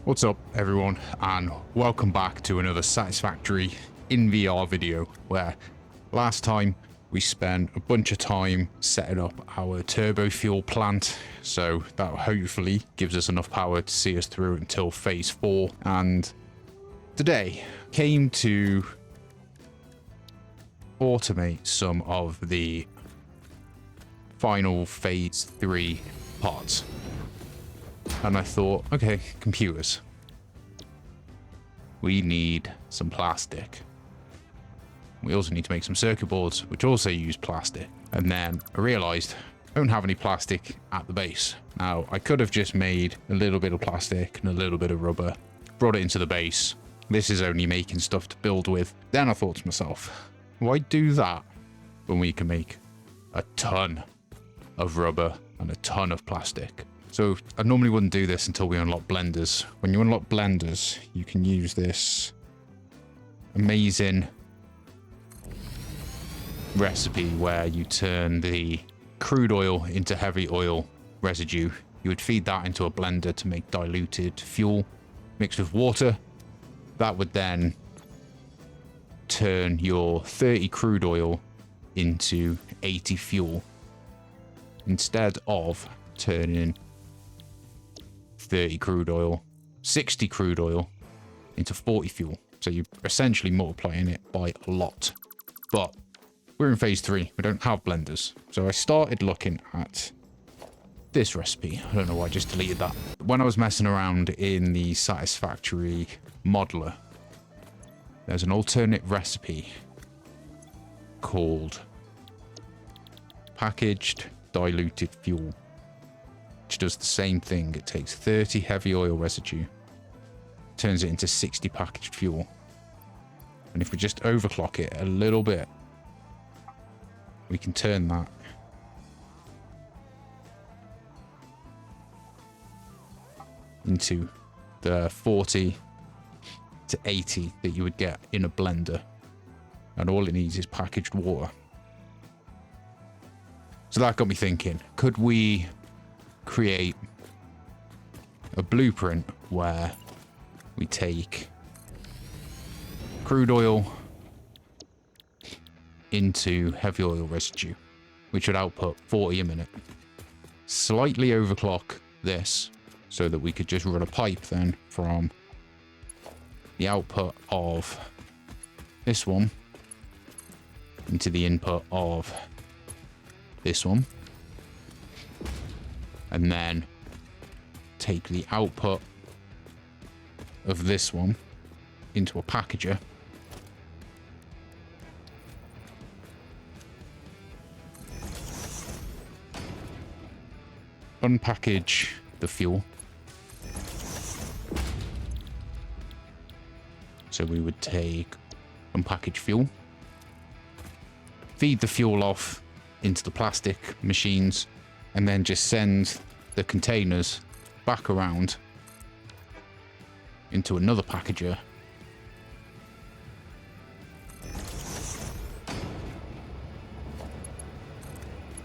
What's up everyone, and welcome back to another Satisfactory in VR video, where last time we spent a bunch of time setting up our turbo fuel plant, so that hopefully gives us enough power to see us through until phase 4. And today came to automate some of the final phase 3 parts. And I thought, okay, computers. We need some plastic. We also need to make some circuit boards, which also use plastic. And then I realized I don't have any plastic at the base. Now, I could have just made a little bit of plastic and a little bit of rubber, brought it into the base. This is only making stuff to build with. Then I thought to myself, why do that when we can make a ton of rubber and a ton of plastic? So I normally wouldn't do this until we unlock blenders. When you unlock blenders, you can use this amazing recipe where you turn the crude oil into heavy oil residue. You would feed that into a blender to make diluted fuel mixed with water. That would then turn your 30 crude oil into 80 fuel, instead of turning 30 crude oil, 60 crude oil into 40 fuel. So you're essentially multiplying it by a lot. But we're in phase 3. We don't have blenders. So I started looking at this recipe. I don't know why I just deleted that. When I was messing around in the Satisfactory modeler, there's an alternate recipe called packaged diluted fuel, which does the same thing. It takes 30 heavy oil residue, turns it into 60 packaged fuel. And if we just overclock it a little bit, we can turn that into the 40 to 80 that you would get in a blender. And all it needs is packaged water. So that got me thinking, could we create a blueprint where we take crude oil into heavy oil residue, which would output 40 a minute. Slightly overclock this so that we could just run a pipe then from the output of this one into the input of this one, and then take the output of this one into a packager, unpackage the fuel. So we would take unpackaged fuel, feed the fuel off into the plastic machines, and then just send the containers back around into another packager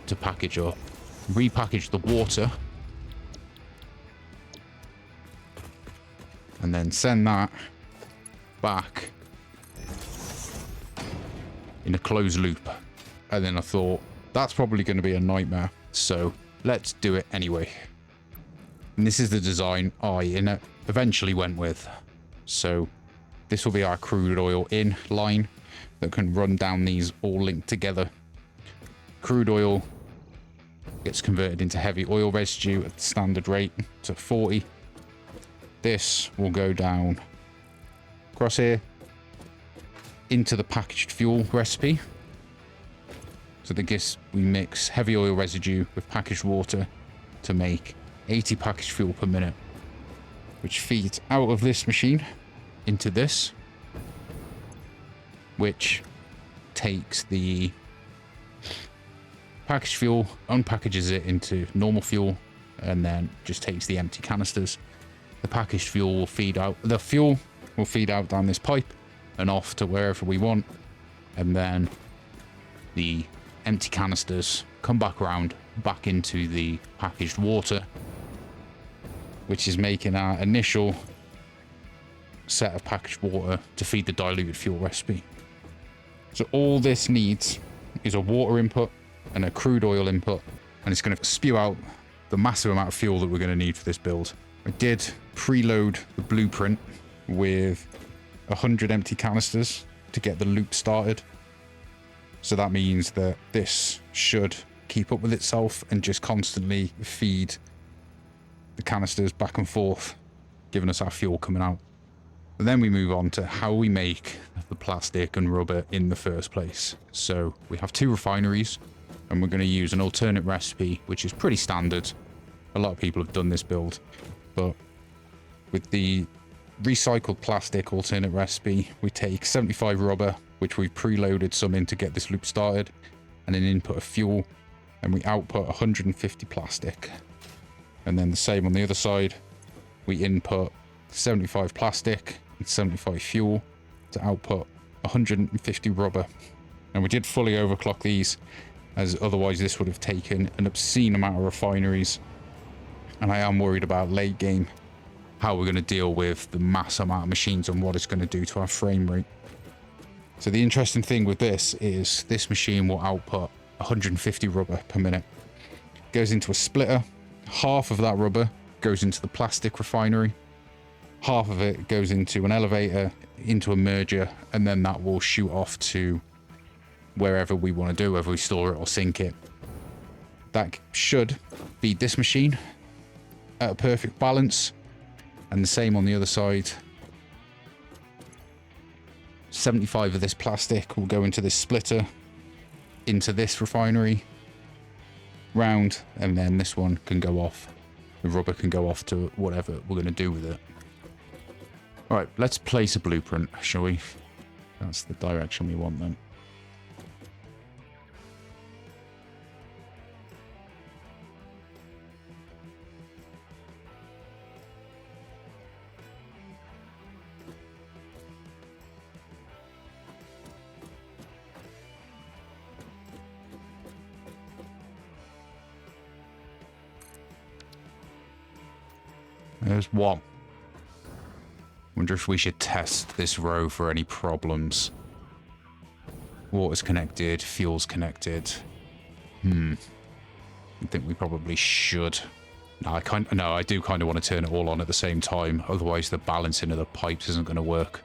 to package up, repackage the water, and then send that back in a closed loop. And then I thought, that's probably going to be a nightmare, so let's do it anyway. And this is the design I eventually went with. So this will be our crude oil in line that can run down these all linked together. Crude oil gets converted into heavy oil residue at the standard rate to 40. This will go down across here into the packaged fuel recipe. So we mix heavy oil residue with packaged water to make 80 packaged fuel per minute, which feeds out of this machine into this, which takes the packaged fuel, unpackages it into normal fuel, and then just takes the empty canisters. The packaged fuel will feed out, the fuel will feed out down this pipe and off to wherever we want, and then the empty canisters come back around back into the packaged water, which is making our initial set of packaged water to feed the diluted fuel recipe. So all this needs is a water input and a crude oil input, and it's going to spew out the massive amount of fuel that we're going to need for this build. I did preload the blueprint with 100 empty canisters to get the loop started. So that means that this should keep up with itself and just constantly feed the canisters back and forth, giving us our fuel coming out. And then we move on to how we make the plastic and rubber in the first place. So we have 2 refineries, and we're going to use an alternate recipe, which is pretty standard. A lot of people have done this build, but with the recycled plastic alternate recipe, we take 75 rubber, which we've preloaded some in to get this loop started, and an input of fuel, and we output 150 plastic. And then the same on the other side, we input 75 plastic and 75 fuel to output 150 rubber. And we did fully overclock these, as otherwise this would have taken an obscene amount of refineries, and I am worried about late game how we're going to deal with the mass amount of machines and what it's going to do to our frame rate. So the interesting thing with this is this machine will output 150 rubber per minute. It goes into a splitter. Half of that rubber goes into the plastic refinery. Half of it goes into an elevator, into a merger, and then that will shoot off to wherever we want to do, whether we store it or sink it. That should feed this machine at a perfect balance. And the same on the other side. 75 of this plastic will go into this splitter, into this refinery, round, and then this one can go off. The rubber can go off to whatever we're going to do with it. Alright, let's place a blueprint, shall we? That's the direction we want then. There's one. Wonder if we should test this row for any problems. Water's connected, fuel's connected. I think we probably should. No, I do kind of want to turn it all on at the same time. Otherwise, the balancing of the pipes isn't going to work.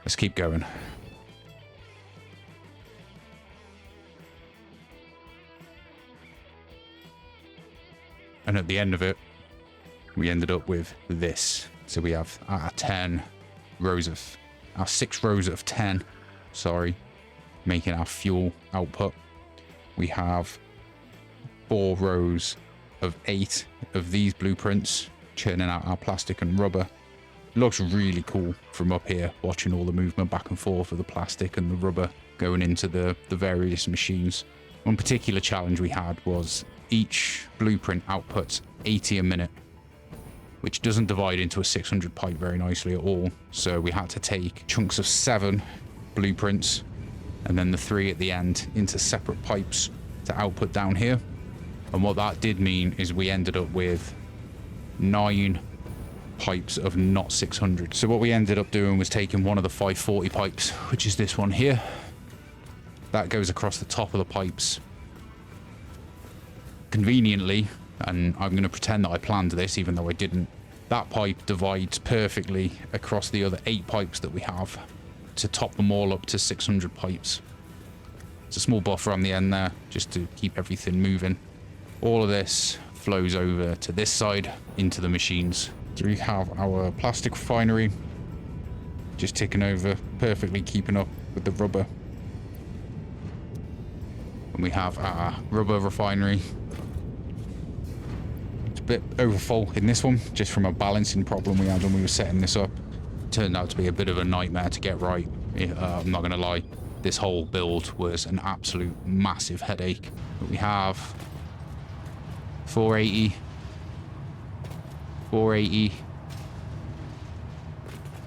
Let's keep going. And at the end of it, we ended up with this. So we have our 10 rows of, our 6 rows of 10, sorry, making our fuel output. We have 4 rows of 8 of these blueprints, churning out our plastic and rubber. Looks really cool from up here, watching all the movement back and forth of the plastic and the rubber going into the various machines. One particular challenge we had was each blueprint outputs 80 a minute, which doesn't divide into a 600 pipe very nicely at all. So we had to take chunks of 7 blueprints and then the 3 at the end into separate pipes to output down here. And what that did mean is we ended up with 9 pipes of not 600. So what we ended up doing was taking one of the 540 pipes, which is this one here. That goes across the top of the pipes. Conveniently, and I'm going to pretend that I planned this even though I didn't, that pipe divides perfectly across the other 8 pipes that we have to top them all up to 600 pipes. It's a small buffer on the end there just to keep everything moving. All of this flows over to this side into the machines. So we have our plastic refinery just ticking over, perfectly keeping up with the rubber. And we have our rubber refinery. Bit overfull in this one, just from a balancing problem we had when we were setting this up. Turned out to be a bit of a nightmare to get right. I'm not gonna lie, this whole build was an absolute massive headache. But we have 480, 480,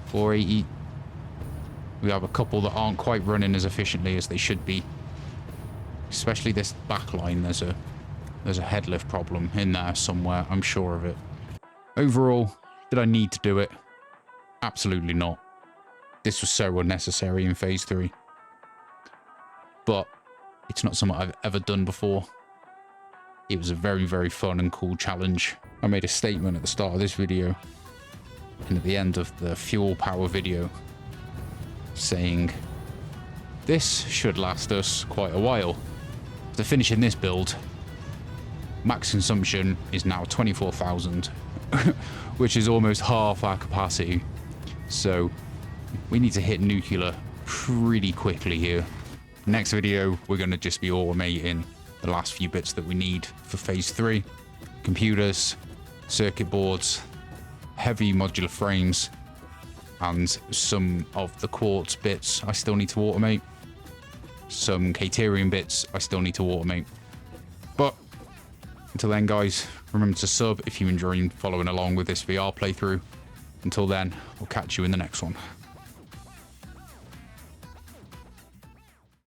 480. We have a couple that aren't quite running as efficiently as they should be, especially this back line. There's a head lift problem in there somewhere, I'm sure of it. Overall, did I need to do it? Absolutely not. This was so unnecessary in phase 3. But it's not something I've ever done before. It was a very, very fun and cool challenge. I made a statement at the start of this video and at the end of the fuel power video saying this should last us quite a while. After finishing this build, max consumption is now 24,000, which is almost half our capacity. So we need to hit nuclear pretty quickly here. Next video, we're going to just be automating the last few bits that we need for phase 3. Computers, circuit boards, heavy modular frames, and some of the quartz bits I still need to automate. Some Caterium bits I still need to automate. But until then, guys, remember to sub if you're enjoying following along with this VR playthrough. Until then, I'll catch you in the next one.